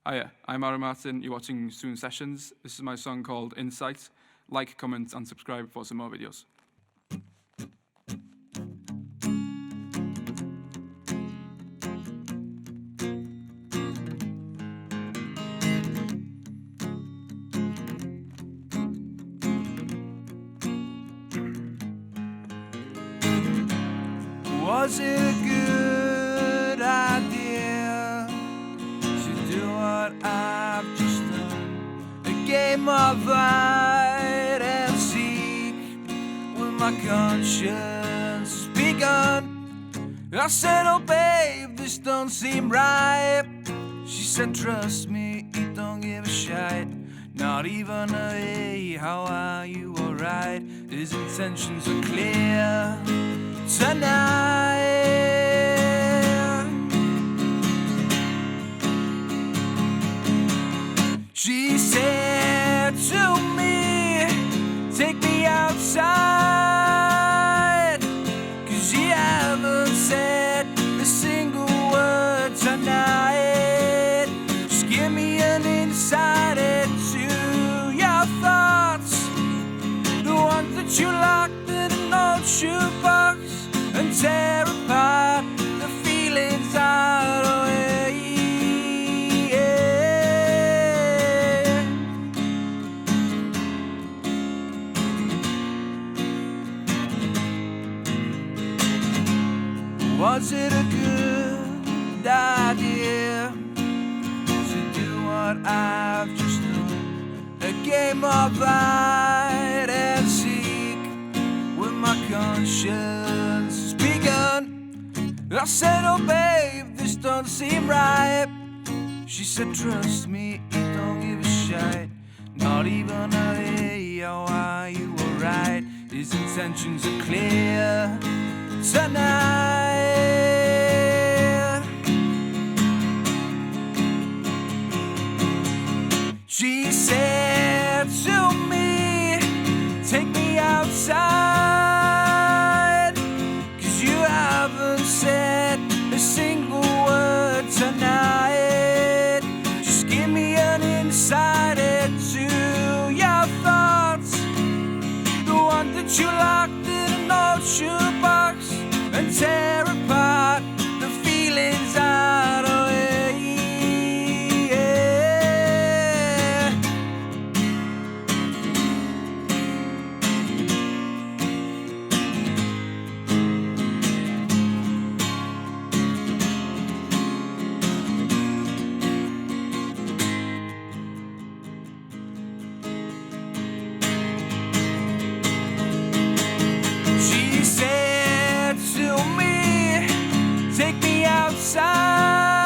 Hiya, I'm Aaron Martin. You're watching Soon Sessions. This is my song called Insight. Like, comment, and subscribe for some more videos. Was it a good idea to do what I've just done? A game of hide and seek with my conscience begun. I said, oh babe, this don't seem right. She said, trust me, it don't give a shite. Not even a hey, how are you, alright? His intentions are clear tonight. She said to me, take me outside, 'cause you haven't said a single word tonight. Just give me an insight into your thoughts, the ones that you locked in an old shoebox, and tear apart the feelings out of it. Was it a good idea to do what I've just done? A game of hide and seek with my conscience begun. I said, oh babe, this don't seem right. She said, trust me, it don't give a shite. Not even a hey, how are you, alright? His intentions are clear tonight. She said to me, take me outside, 'cause you haven't said a single word tonight. Just give me an insight into your thoughts, the one that you locked in an old shoebox, and tear apart the feelings out of it. She said to me, take me outside,